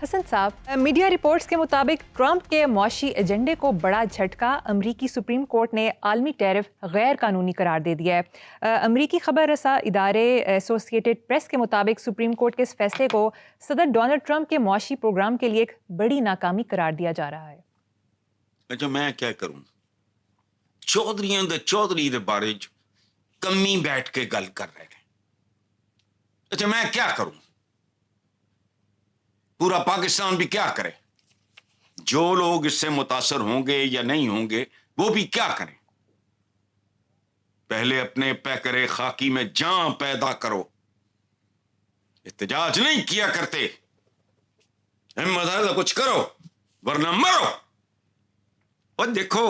حسن صاحب، media reports کے مطابق ٹرمپ کے معاشی ایجنڈے کو بڑا جھٹکا، امریکی سپریم کورٹ نے عالمی ٹیرف غیر قانونی قرار دے دیا ہے۔ امریکی خبر رساں ادارے ایسوسیٹڈ پریس کے مطابق سپریم کورٹ کے اس فیصلے کو صدر ڈونلڈ ٹرمپ کے معاشی پروگرام کے لیے ایک بڑی ناکامی قرار دیا جا رہا ہے۔ اچھا میں کیا کروں؟ چودھری دے بارے کمی بیٹھ کے گل کر رہے ہیں۔ اچھا میں کیا کروں؟ پورا پاکستان بھی کیا کرے؟ جو لوگ اس سے متاثر ہوں گے یا نہیں ہوں گے وہ بھی کیا کریں؟ پہلے اپنے پیکرے خاکی میں جان پیدا کرو، احتجاج نہیں کیا کرتے، ہمت ہے تو کچھ کرو ورنہ مرو۔ اور دیکھو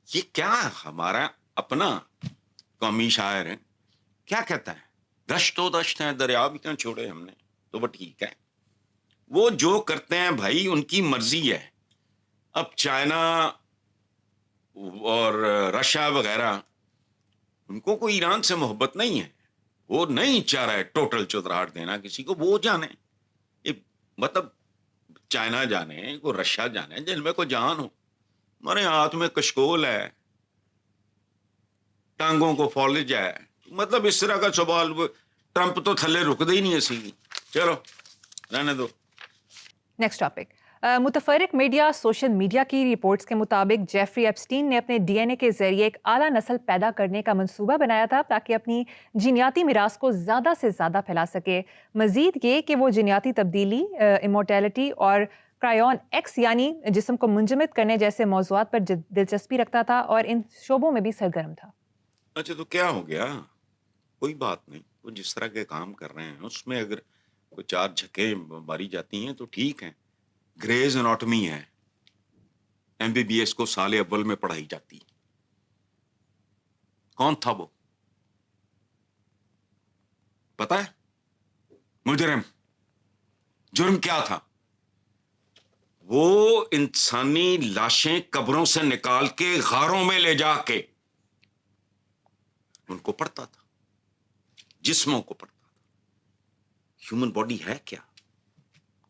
یہ کیا ہمارا اپنا قومی شاعر ہے، کیا کہتا ہے، دشت و دشت ہیں دریا بھی کیوں چھوڑے ہم نے، تو وہ ٹھیک ہے، وہ جو کرتے ہیں بھائی ان کی مرضی ہے۔ اب چائنا اور رشیا وغیرہ ان کو کوئی ایران سے محبت نہیں ہے، وہ نہیں چاہ رہا ہے ٹوٹل چودراہٹ دینا کسی کو، وہ جانے مطلب چائنا جانے کو، رشیا جانے جن میں کوئی جان ہو، ہمارے ہاتھ میں کشکول ہے، ٹانگوں کو فالج ہے، مطلب اس طرح کا سوال۔ ٹرمپ تو تھلے رکدے ہی نہیں ہے سی، چلو رہنے دو۔ نیکسٹ ٹاپک، متفرق میڈیا سوشل میڈیا کی رپورٹس کے مطابق جیفری ایپسٹین نے اپنے ڈی این اے کے ذریعے ایک اعلیٰ نسل پیدا کرنے کا منصوبہ بنایا تھا تاکہ اپنی جینیاتی میراث کو زیادہ سے زیادہ پھیلا سکے۔ مزید یہ کہ وہ جینیاتی تبدیلی، امورٹیلٹی اور کرائیون ایکس یعنی جسم کو منجمد کرنے جیسے موضوعات پر دلچسپی رکھتا تھا اور ان شعبوں میں بھی سرگرم تھا۔ اچھا تو کیا ہو گیا؟ کوئی بات نہیں، وہ جس طرح کے کام کر رہے ہیں اس میں اگر کوئی چار جھکے ماری جاتی ہیں تو ٹھیک ہیں۔ گریز اناٹمی ہے، ایم بی بی ایس کو سال اول میں پڑھائی جاتی، کون تھا وہ پتا ہے؟ مجرم، جرم کیا تھا؟ وہ انسانی لاشیں قبروں سے نکال کے غاروں میں لے جا کے ان کو پڑھتا تھا، جسموں کو پڑھتا تھا۔ ہیومن باڈی ہے کیا؟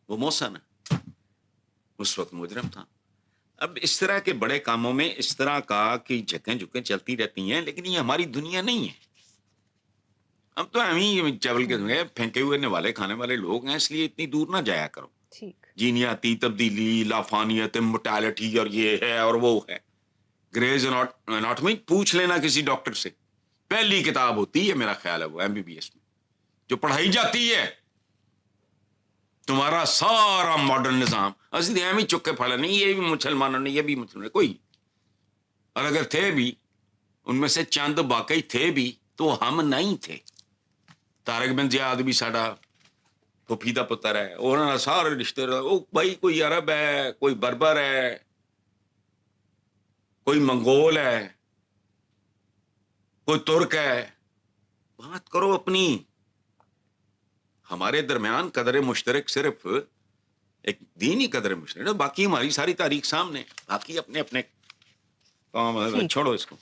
وہ محسن ہے، اس وقت مجرم تھا۔ اب اس طرح کے بڑے کاموں میں اس طرح کا کہ جھکیں جھکیں چلتی رہتی ہیں، لیکن یہ ہماری دنیا نہیں ہے۔ ہم تو ہم ہی چاول کے پھینکے ہوئے نوالے کھانے والے لوگ ہیں، اس لیے اتنی دور نہ جایا کرو۔ ٹھیک، جینیاتی تبدیلی، لافانیت، موٹیلٹی اور یہ ہے اور وہ ہے۔ گریز اناٹمی پوچھ لینا کسی ڈاکٹر سے، پہلی کتاب ہوتی ہے میرا خیال ہے وہ ایم بی بی ایس میں جو پڑھائی جاتی ہے۔ تمہارا سارا ماڈرن نظام اصلی ہم ہی چکے پھالا نہیں، یہ بھی مسلمانوں نے، یہ بھی مسلمان کوئی، اور اگر تھے بھی ان میں سے چند واقعی تھے بھی تو ہم نہیں تھے۔ طارق بن زیاد بھی ساڈا پھوپھی دا پتر ہے، اور سارے رشتے بھائی، کوئی عرب ہے، کوئی بربر ہے، کوئی منگول ہے، کوئی ترک ہے، بات کرو اپنی۔ ہمارے درمیان قدر مشترک صرف ایک دینی قدر مشترک ہے، باقی ہماری ساری تاریخ سامنے، باقی اپنے اپنے کام، چھوڑو اس کو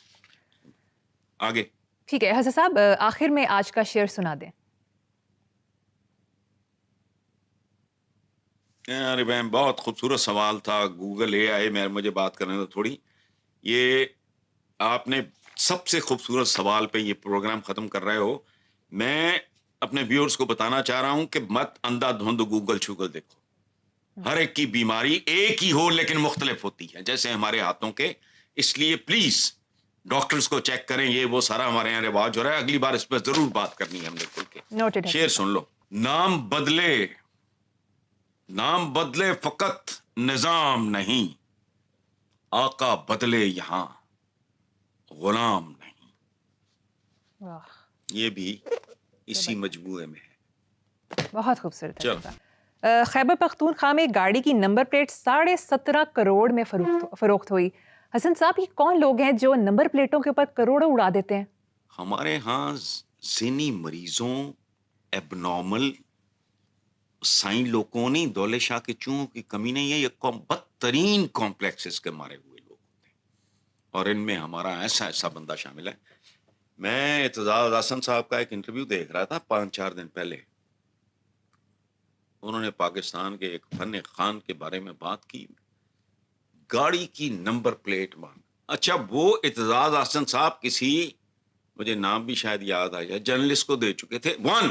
آگے۔ ٹھیک ہے حسن صاحب، آخر میں آج کا شعر سنا دیں۔ ارے بہن بہت خوبصورت سوال تھا، گوگل اے آئی میں مجھے بات کرنے دو تھوڑی۔ یہ آپ نے سب سے خوبصورت سوال پہ یہ پروگرام ختم کر رہے ہو۔ میں اپنے ویورز کو بتانا چاہ رہا ہوں کہ مت اندھا دھند گوگل شوگل دیکھو، ہر ایک کی بیماری ایک ہی ہو لیکن مختلف ہوتی ہے جیسے ہمارے ہاتھوں کے، اس لیے پلیز ڈاکٹرز کو چیک کریں، یہ وہ سارا ہمارے یہاں رواج ہو رہا ہے۔ اگلی بار اس پہ ضرور بات کرنی ہے ہم نے کھل کے۔ نوٹڈ ہے شعر سن لو، نام بدلے، نام بدلے فقط نظام نہیں، آقا بدلے یہاں غلام نہیں۔ واہ، یہ بھی اسی مجموعے میں ہے۔ بہت خوبصورت ہے چلو، حسن صاحب۔ خیبر پختونخوا میں گاڑی کی نمبر پلیٹ 17.5 کروڑ میں فروخت ہوئی۔ حسن صاحب، یہ کون لوگ ہیں جو نمبر پلیٹوں کے اوپر کروڑوں اڑا دیتے ہیں؟ ہمارے ہاں ذہنی مریضوں، ایب نارمل سائن لوگوں نہیں، دولت شاہ کے چوہوں کی کمی نہیں ہے، یہ بدترین کمپلیکسز کے مارے ہوئے لوگ ہوتے ہیں، اور ان میں ہمارا ایسا بندہ شامل ہے۔ میں اعتزاز حسن صاحب کا ایک انٹرویو دیکھ رہا تھا 5-4 دن پہلے، انہوں نے پاکستان کے ایک فن خان کے بارے میں بات کی, گاڑی کی نمبر پلیٹ مان. اچھا وہ اعتزاز احسن صاحب کسی, مجھے نام بھی شاید یاد آ جائے, جرنلسٹ کو دے چکے تھے 1,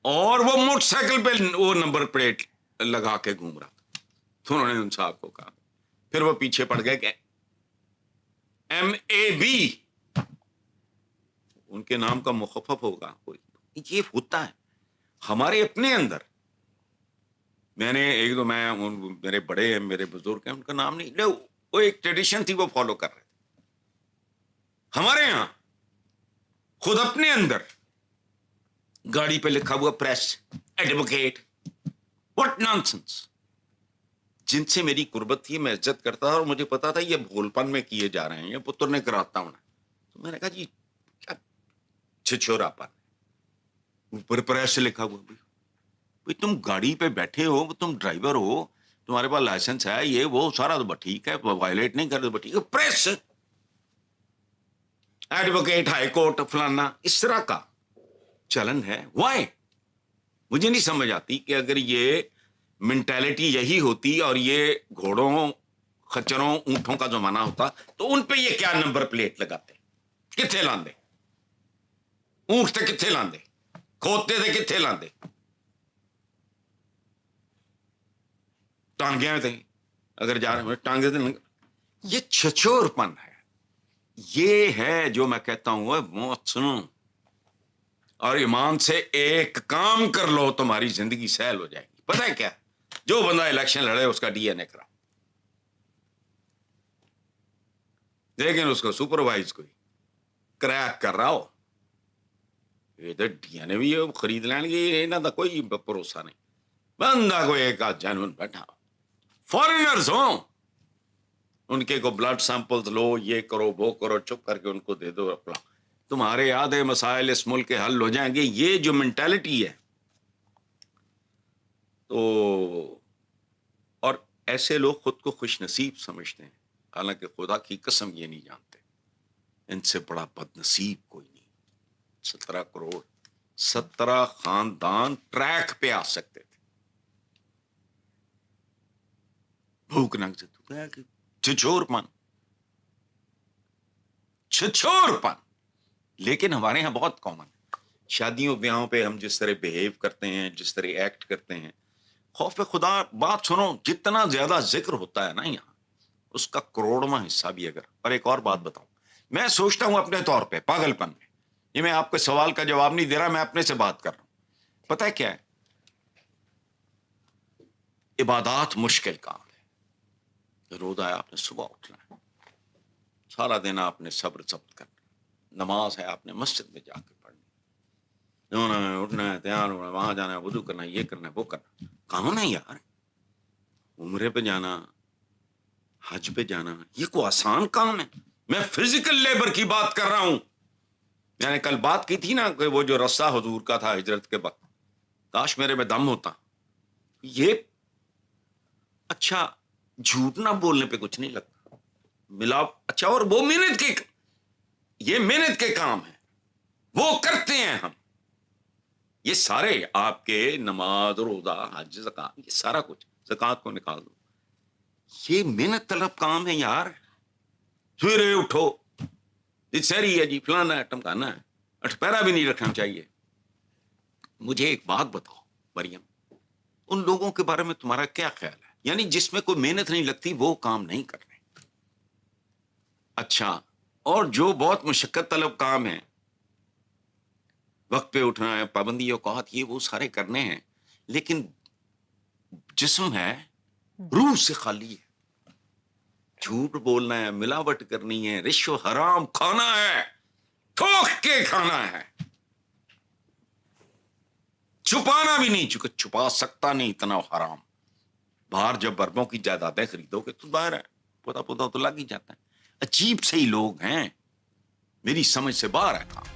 اور وہ موٹر سائیکل پہ وہ نمبر پلیٹ لگا کے گھوم رہا تھا. تو انہوں نے ان صاحب کو کہا, پھر وہ پیچھے پڑ گئے کہ MAB ان کے نام کا مخفف ہوگا کوئی. یہ ہوتا ہے ہمارے اپنے اندر. میں نے ایک دو, میں میرے بڑے ہیں, میرے بزرگ ہیں, ان کا نام نہیں, وہ ایک ٹریڈیشن تھی وہ فالو کر رہے تھے. ہمارے یہاں خود اپنے اندر گاڑی پہ لکھا ہوا پریس ایڈوکیٹ, واٹ نانسنس. جن سے میری قربت تھی میں عزت کرتا تھا, اور مجھے پتا تھا یہ بھولپن میں کیے جا رہے ہیں, یہ پتر نے کراتا ہوں. تو میں نے کہا جی کیا چھچورا پن, اوپر پریس سے لکھا ہوا. بھائی تم گاڑی پہ بیٹھے ہو, تم ڈرائیور ہو, تمہارے پاس لائسنس ہے, یہ وہ سارا تو ٹھیک ہے, وائلیٹ نہیں کرتے ٹھیک ہے. پریس ایڈوکیٹ ہائی کورٹ فلانا, اس طرح کا چلن ہے. وائی مجھے نہیں سمجھ آتی کہ اگر یہ مینٹیلٹی یہی ہوتی اور یہ گھوڑوں خچروں اونٹوں کا زمانہ ہوتا تو ان پہ یہ کیا نمبر پلیٹ لگاتے, کتنے لاندے, اونٹ تھے کتنے لاندے, کھوتے تھے کتنے لاندے, ٹانگیاں تھے اگر جا رہے ہیں ٹانگے تھے. یہ چھچور پن ہے. یہ ہے جو میں کہتا ہوں موت سنو اور ایمان سے ایک کام کر لو, تمہاری زندگی سہل ہو جائے گی. پتہ ہے کیا, جو بندہ الیکشن لڑے اس کا DNA کراؤ, لیکن اس کو سپروائز کوئی کریک کر رہا ہو, یہ تو DNA بھی خرید لین گے, انہوں کا کوئی بھروسہ نہیں. بندہ کوئی ایک آدھ جانون بیٹھا, فارینرز ہوں, ان کے کو بلڈ سیمپلز لو, یہ کرو وہ کرو, چپ کر کے ان کو دے دو اپنا, تمہارے آدھے مسائل اس ملک کے حل ہو جائیں گے. یہ جو مینٹالٹی ہے, تو اور ایسے لوگ خود کو خوش نصیب سمجھتے ہیں, حالانکہ خدا کی قسم یہ نہیں جانتے ان سے بڑا بد نصیب کوئی نہیں. 17 کروڑ 17 خاندان ٹریک پہ آ سکتے تھے, بھوک ننگ سے چھچور پن, چھچور پن. لیکن ہمارے یہاں بہت کامن, شادیوں بیاہوں پہ ہم جس طرح بہیو کرتے ہیں, جس طرح ایکٹ کرتے ہیں, خوف خدا. بات سنو, جتنا زیادہ ذکر ہوتا ہے نا یہاں, اس کا کروڑواں حصہ بھی اگر. اور ایک اور بات بتاؤں, میں سوچتا ہوں اپنے طور پہ پاگل پن میں, یہ میں آپ کے سوال کا جواب نہیں دے رہا, میں اپنے سے بات کر رہا ہوں. پتہ ہے کیا ہے, عبادات مشکل کام ہے. روزہ ہے, آپ نے صبح اٹھنا ہے, سارا دن آپ نے صبر ضبط کرنا, نماز ہے آپ نے مسجد میں جا کے پڑھنی, اٹھنا ہے, تیار ہونا, وہاں جانا ہے, وضو کرنا ہے, یہ کرنا ہے, وہ کرنا. کام ہے یار, عمرے پہ جانا, حج پہ جانا, یہ کوئی آسان کام ہے؟ میں فزیکل لیبر کی بات کر رہا ہوں. میں نے کل بات کی تھی نا کہ وہ جو رسہ حضور کا تھا ہجرت کے وقت, کاش میرے میں دم ہوتا. یہ اچھا جھوٹ نہ بولنے پہ کچھ نہیں لگتا, ملاپ. اچھا, اور وہ محنت کے, یہ محنت کے کام ہیں, وہ کرتے ہیں ہم. یہ سارے آپ کے نماز, روزہ, حج, زکات, یہ سارا کچھ, زکات کو نکال دو, یہ محنت طلب کام ہے یار. سویرے اٹھو, سہری ہے جی, فلانا ہے, ٹمکانا ہے, اٹھپہرا بھی نہیں رکھنا چاہیے. مجھے ایک بات بتاؤ مریم, ان لوگوں کے بارے میں تمہارا کیا خیال ہے, یعنی جس میں کوئی محنت نہیں لگتی وہ کام نہیں کرنے. اچھا, اور جو بہت مشقت طلب کام ہے, وقت پہ اٹھنا ہے, پابندی اوقات, یہ وہ سارے کرنے ہیں, لیکن جسم ہے روح سے خالی ہے. جھوٹ بولنا ہے, ملاوٹ کرنی ہے, رشوت حرام کھانا ہے, ٹھوک کے کھانا ہے, چھپانا بھی نہیں, چونکہ چھپا سکتا نہیں اتنا حرام. باہر جب اربوں کی جائیدادیں خریدو گے تو باہر ہے, پتا تو لگ ہی جاتا ہے. عجیب سے ہی لوگ ہیں, میری سمجھ سے باہر ہے کام.